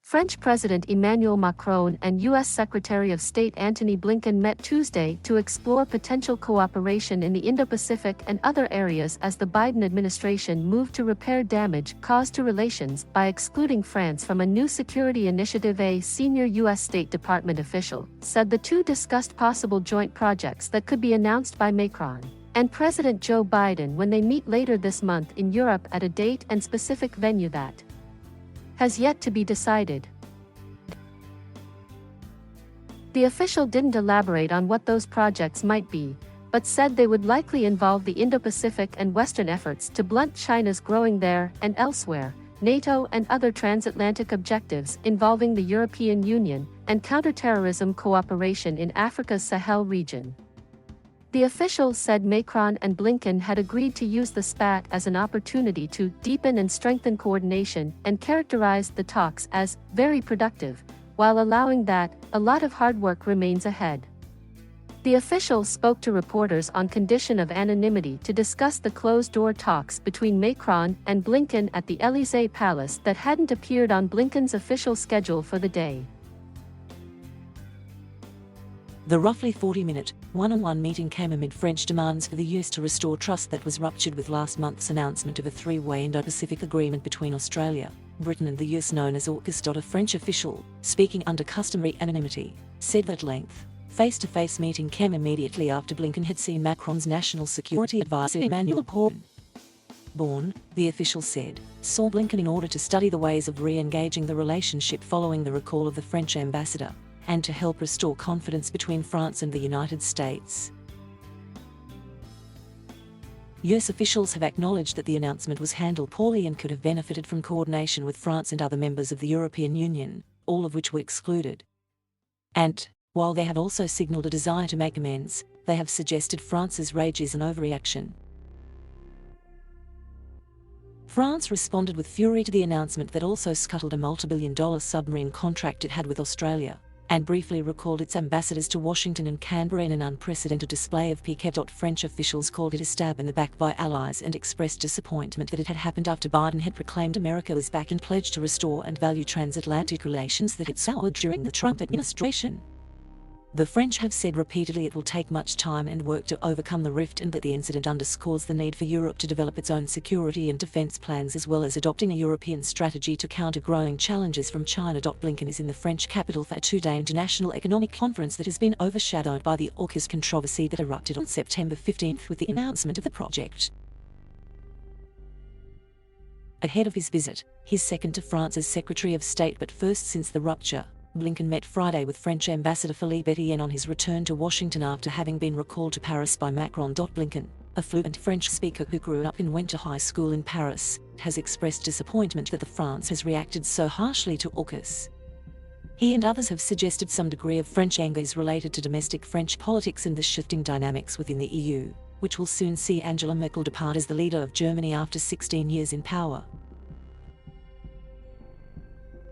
French President Emmanuel Macron and U.S. Secretary of State Antony Blinken met Tuesday to explore potential cooperation in the Indo-Pacific and other areas as the Biden administration moved to repair damage caused to relations by excluding France from a new security initiative. A senior U.S. State Department official said the two discussed possible joint projects that could be announced by Macron and President Joe Biden when they meet later this month in Europe at a date and specific venue that has yet to be decided. The official didn't elaborate on what those projects might be, but said they would likely involve the Indo-Pacific and Western efforts to blunt China's growing there and elsewhere, NATO and other transatlantic objectives involving the European Union, and counterterrorism cooperation in Africa's Sahel region. The official said Macron and Blinken had agreed to use the SPAT as an opportunity to deepen and strengthen coordination and characterized the talks as very productive, while allowing that a lot of hard work remains ahead. The official spoke to reporters on condition of anonymity to discuss the closed-door talks between Macron and Blinken at the Élysée Palace that hadn't appeared on Blinken's official schedule for the day. The roughly 40-minute, one-on-one meeting came amid French demands for the US to restore trust that was ruptured with last month's announcement of a three-way Indo-Pacific agreement between Australia, Britain and the US known as AUKUS. A French official, speaking under customary anonymity, said that length, face-to-face meeting came immediately after Blinken had seen Macron's national security advisor Emmanuel. Born, the official said, saw Blinken in order to study the ways of re-engaging the relationship following the recall of the French ambassador, and to help restore confidence between France and the United States. US officials have acknowledged that the announcement was handled poorly and could have benefited from coordination with France and other members of the European Union, all of which were excluded. And, while they have also signalled a desire to make amends, they have suggested France's rage is an overreaction. France responded with fury to the announcement that also scuttled a multi-billion-dollar submarine contract it had with Australia, and briefly recalled its ambassadors to Washington and Canberra in an unprecedented display of pique. French officials called it a stab in the back by allies and expressed disappointment that it had happened after Biden had proclaimed America was back and pledged to restore and value transatlantic relations that had soured during the Trump administration. The French have said repeatedly it will take much time and work to overcome the rift and that the incident underscores the need for Europe to develop its own security and defense plans as well as adopting a European strategy to counter growing challenges from China. Blinken is in the French capital for a two-day international economic conference that has been overshadowed by the AUKUS controversy that erupted on September 15 with the announcement of the project. Ahead of his visit, his second to France as Secretary of State but first since the rupture, Blinken met Friday with French Ambassador Philippe Etienne on his return to Washington after having been recalled to Paris by Macron. Blinken, a fluent French speaker who grew up and went to high school in Paris, has expressed disappointment that France has reacted so harshly to AUKUS. He and others have suggested some degree of French anger is related to domestic French politics and the shifting dynamics within the EU, which will soon see Angela Merkel depart as the leader of Germany after 16 years in power.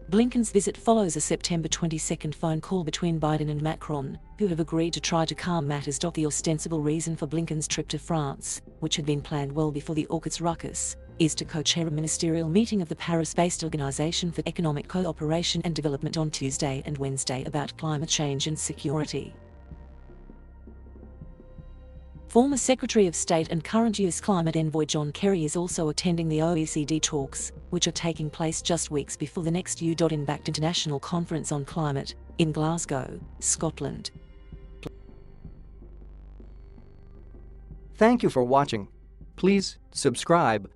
Blinken's visit follows a September 22 phone call between Biden and Macron, who have agreed to try to calm matters. The ostensible reason for Blinken's trip to France, which had been planned well before the AUKUS ruckus, is to co-chair a ministerial meeting of the Paris-based Organization for Economic Cooperation and Development on Tuesday and Wednesday about climate change and security. Former Secretary of State and current US climate envoy John Kerry is also attending the OECD talks, which are taking place just weeks before the next U.N-backed international conference on climate, in Glasgow, Scotland. Thank you for watching. Please subscribe